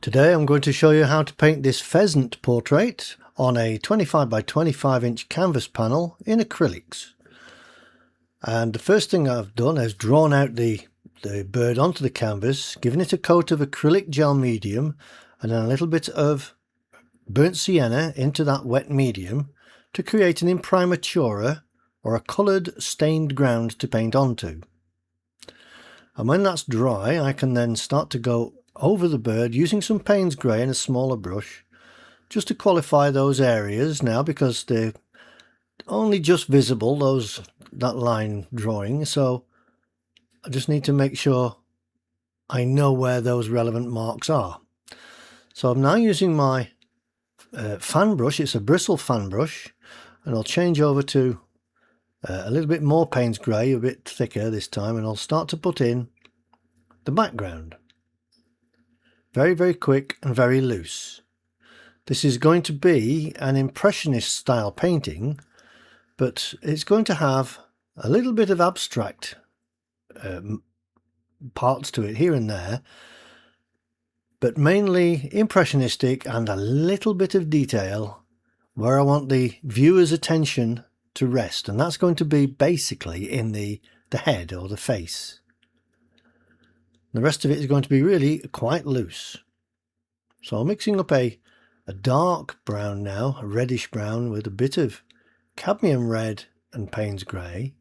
Today I'm going to show you how to paint this pheasant portrait on a 25 by 25 inch canvas panel in acrylics. And the first thing I've done is drawn out the bird onto the canvas, given it a coat of acrylic gel medium and then a little bit of burnt sienna into that wet medium to create an imprimatura or a coloured stained ground to paint onto. And when that's dry, I can then start to go over the bird using some Payne's grey and a smaller brush just to qualify those areas now, because they're only just visible, that line drawing, so I just need to make sure I know where those relevant marks are. So I'm now using my fan brush. It's a bristle fan brush, and I'll change over to a little bit more Payne's grey, a bit thicker this time, and I'll start to put in the background. Very, very quick and very loose. This is going to be an Impressionist style painting, but it's going to have a little bit of abstract parts to it here and there, but mainly impressionistic and a little bit of detail where I want the viewer's attention to rest, and that's going to be basically in the head or the face. The rest of it is going to be really quite loose. So I'm mixing up a dark brown now, a reddish brown with a bit of cadmium red and Payne's grey.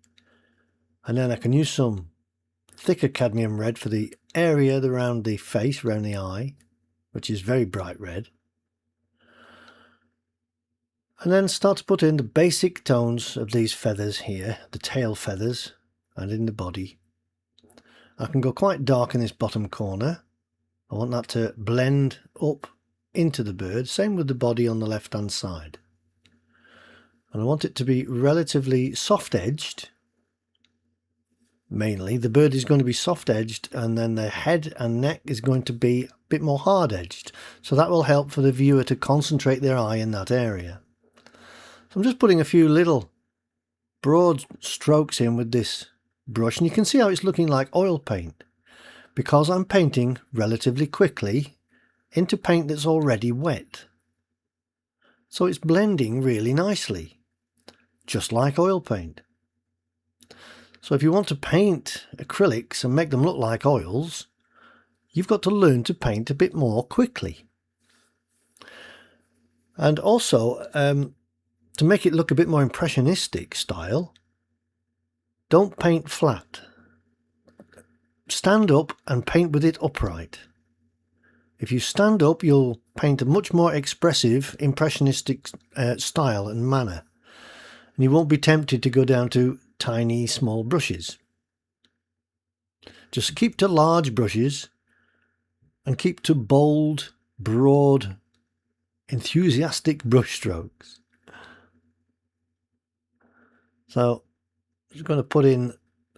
And then I can use some thicker cadmium red for the area around the face, around the eye, which is very bright red. And then start to put in the basic tones of these feathers here, the tail feathers, and in the body. I can go quite dark in this bottom corner. I want that to blend up into the bird, same with the body on the left hand side. And I want it to be relatively soft edged. Mainly the bird is going to be soft edged, and then the head and neck is going to be a bit more hard edged, so that will help for the viewer to concentrate their eye in that area. So I'm just putting a few little broad strokes in with this brush, and you can see how it's looking like oil paint because I'm painting relatively quickly into paint that's already wet. So it's blending really nicely, just like oil paint. So if you want to paint acrylics and make them look like oils, you've got to learn to paint a bit more quickly. And also, to make it look a bit more impressionistic style, don't paint flat. Stand up and paint with it upright. If you stand up, you'll paint a much more expressive, impressionistic style and manner. And you won't be tempted to go down to tiny, small brushes. Just keep to large brushes and keep to bold, broad, enthusiastic brush strokes. So I'm just going to put in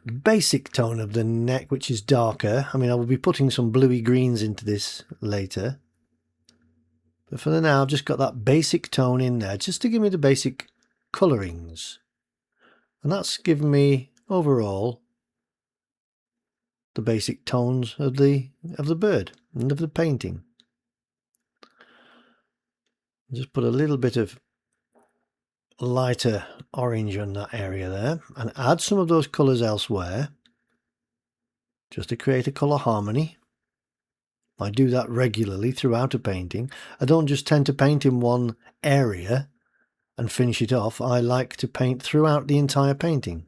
the basic tone of the neck, which is darker. I mean, I will be putting some bluey greens into this later. But for now, I've just got that basic tone in there, just to give me the basic colourings. And that's given me, overall, the basic tones of the bird and of the painting. Just put a little bit of lighter orange on that area there and add some of those colours elsewhere just to create a colour harmony. I do that regularly throughout a painting. I don't just tend to paint in one area and finish it off. I like to paint throughout the entire painting,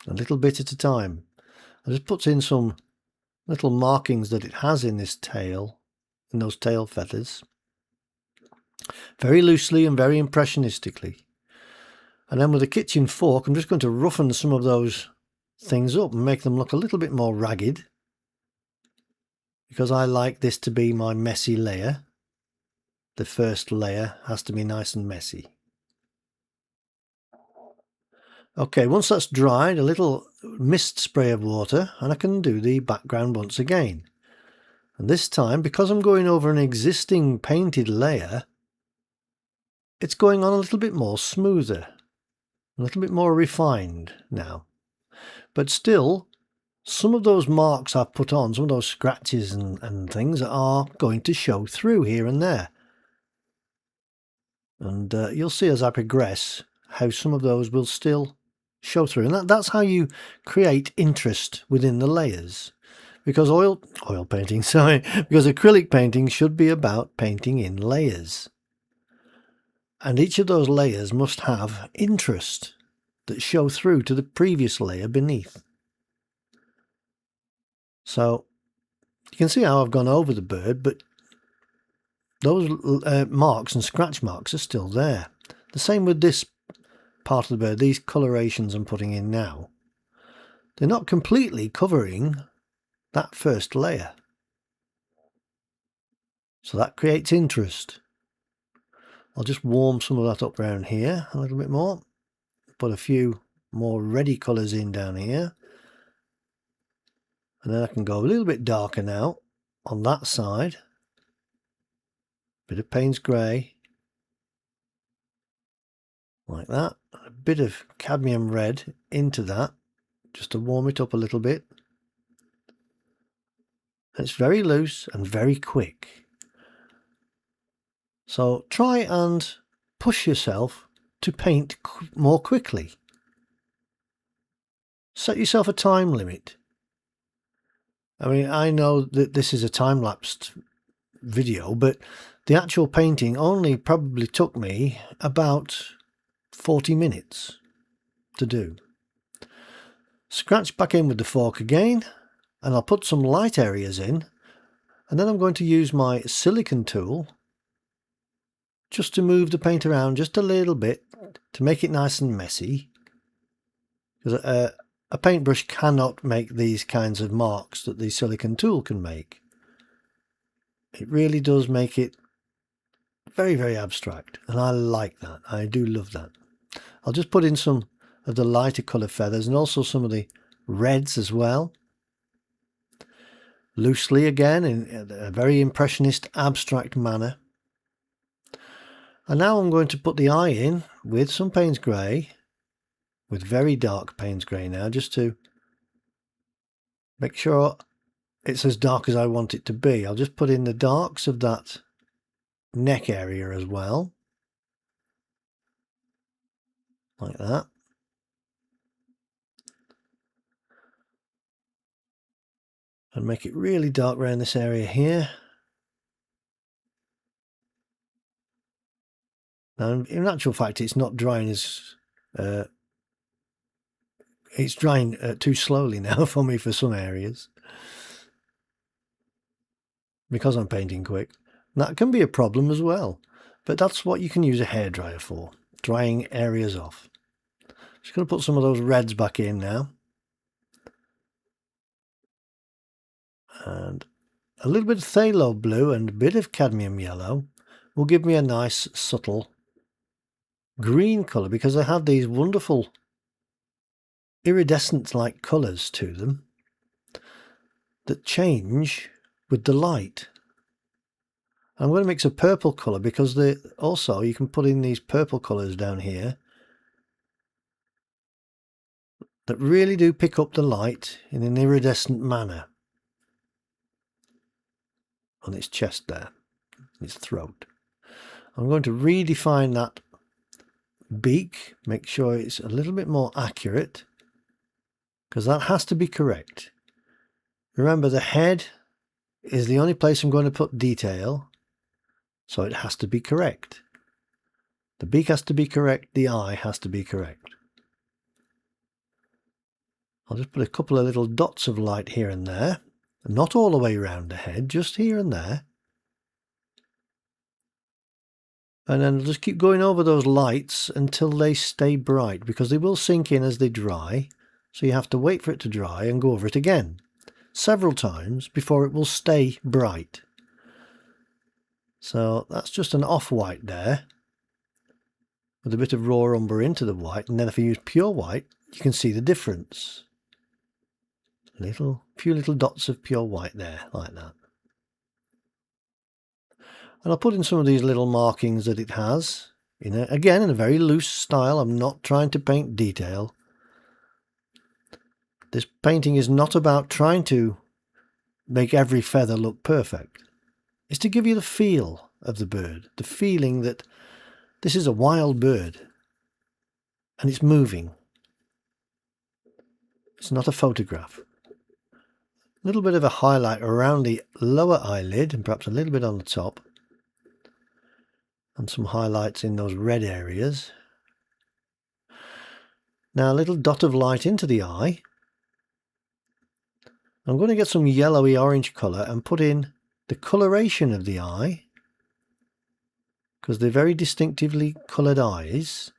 a little bit at a time. I just put in some little markings that it has in this tail, in those tail feathers, very loosely and very impressionistically. And then with a kitchen fork, I'm just going to roughen some of those things up and make them look a little bit more ragged, because I like this to be my messy layer. The first layer has to be nice and messy. Okay, once that's dried, a little mist spray of water, and I can do the background once again. And this time, because I'm going over an existing painted layer, it's going on a little bit more smoother, a little bit more refined now. But still, some of those marks I've put on, some of those scratches and things are going to show through here and there. And you'll see as I progress how some of those will still show through. And that's how you create interest within the layers. Because oil painting, sorry, because acrylic painting should be about painting in layers. And each of those layers must have interest that show through to the previous layer beneath. So you can see how I've gone over the bird, but those marks and scratch marks are still there. The same with this part of the bird, these colorations I'm putting in now. They're not completely covering that first layer. So that creates interest. I'll just warm some of that up around here a little bit more. Put a few more reddy colours in down here. And then I can go a little bit darker now on that side. Bit of Payne's grey. Like that. A bit of cadmium red into that, just to warm it up a little bit. And it's very loose and very quick. So try and push yourself to paint more quickly. Set yourself a time limit. I mean, I know that this is a time-lapsed video, but the actual painting only probably took me about 40 minutes to do. Scratch back in with the fork again, and I'll put some light areas in, and then I'm going to use my silicone tool just to move the paint around just a little bit to make it nice and messy, because a paintbrush cannot make these kinds of marks that the silicone tool can make. It really does make it very, very abstract, and I like that. I do love that. I'll just put in some of the lighter colour feathers and also some of the reds as well. Loosely again, in a very impressionist, abstract manner. And now I'm going to put the eye in with some Payne's grey, with very dark Payne's grey now, just to make sure it's as dark as I want it to be. I'll just put in the darks of that neck area as well. Like that. And make it really dark around this area here. Now, in actual fact, it's not drying as... it's drying too slowly now for me for some areas, because I'm painting quick. That can be a problem as well, but that's what you can use a hairdryer for, drying areas off. Just going to put some of those reds back in now. And a little bit of phthalo blue and a bit of cadmium yellow will give me a nice subtle green colour, because they have these wonderful iridescent like colours to them that change with the light. I'm going to mix a purple colour, because also you can put in these purple colours down here that really do pick up the light in an iridescent manner. On its chest there, its throat. I'm going to redefine that beak, make sure it's a little bit more accurate, because that has to be correct. Remember, the head is the only place I'm going to put detail, so it has to be correct. The beak has to be correct, the eye has to be correct. I'll just put a couple of little dots of light here and there. Not all the way around the head, just here and there. And then just keep going over those lights until they stay bright, because they will sink in as they dry. So you have to wait for it to dry and go over it again several times before it will stay bright. So that's just an off-white there, with a bit of raw umber into the white. And then if I use pure white, you can see the difference. Few little dots of pure white there, like that. And I'll put in some of these little markings that it has, again in a very loose style. I'm not trying to paint detail. this painting is not about trying to make every feather look perfect. It's to give you the feel of the bird, the feeling that this is a wild bird and it's moving. It's not a photograph. A little bit of a highlight around the lower eyelid and perhaps a little bit on the top. And some highlights in those red areas. Now a little dot of light into the eye. I'm going to get some yellowy orange colour and put in the coloration of the eye, because they're very distinctively coloured eyes,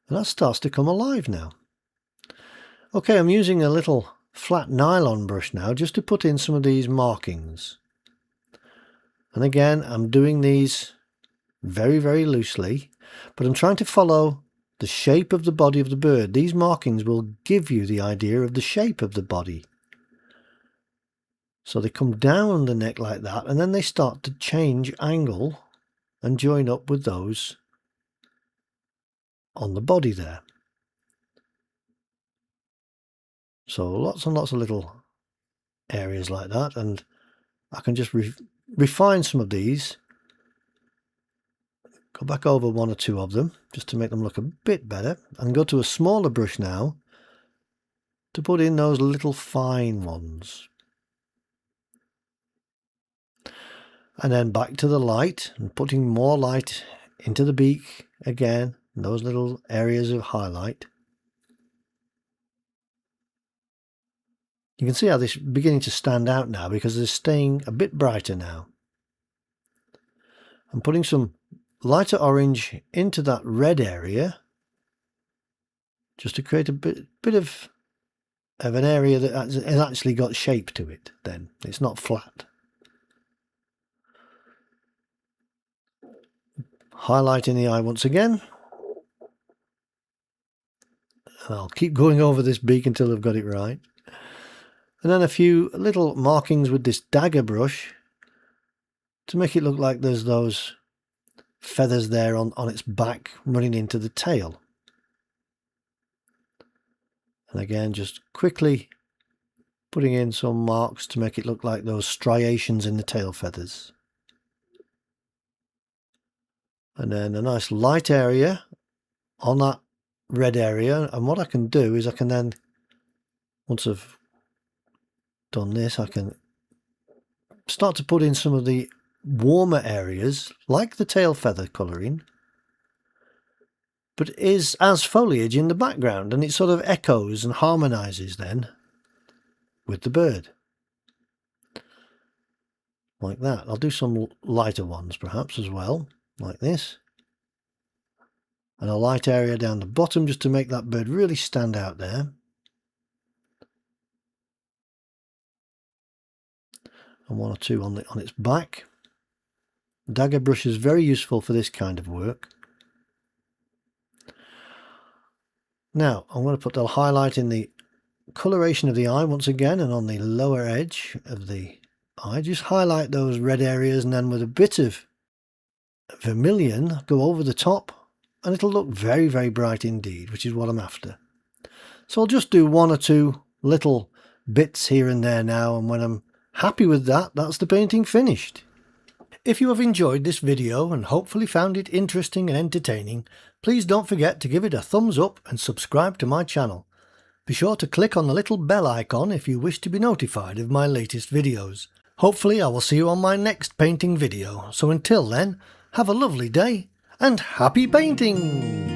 and that starts to come alive now. Okay, I'm using a little flat nylon brush now just to put in some of these markings. And again, I'm doing these very, very loosely, but I'm trying to follow the shape of the body of the bird. These markings will give you the idea of the shape of the body. So they come down the neck like that, and then they start to change angle and join up with those on the body there. So lots and lots of little areas like that, and I can just refine some of these. Go back over one or two of them just to make them look a bit better, and go to a smaller brush now to put in those little fine ones. And then back to the light and putting more light into the beak again, those little areas of highlight. You can see how this is beginning to stand out now because they're staying a bit brighter now. I'm putting some lighter orange into that red area just to create a bit of an area that has actually got shape to it then. It's not flat. Highlighting the eye once again. And I'll keep going over this beak until I've got it right. And then a few little markings with this dagger brush to make it look like there's those feathers there on its back running into the tail. And again, just quickly putting in some marks to make it look like those striations in the tail feathers. And then a nice light area on that red area. And what I can do is I can then, once I've done this, I can start to put in some of the warmer areas, like the tail feather colouring, but is as foliage in the background, and it sort of echoes and harmonises then with the bird. Like that. I'll do some lighter ones perhaps as well. Like this, and a light area down the bottom just to make that bird really stand out there. And one or two on its back. Dagger brush is very useful for this kind of work. Now I'm going to put the highlight in the coloration of the eye once again, and on the lower edge of the eye just highlight those red areas, and then with a bit of vermilion go over the top, and it'll look very, very bright indeed, which is what I'm after. So I'll just do one or two little bits here and there now, and when I'm happy with that, that's the painting finished. If you have enjoyed this video and hopefully found it interesting and entertaining, please don't forget to give it a thumbs up and subscribe to my channel. Be sure to click on the little bell icon if you wish to be notified of my latest videos. Hopefully I will see you on my next painting video, so until then, have a lovely day and happy painting!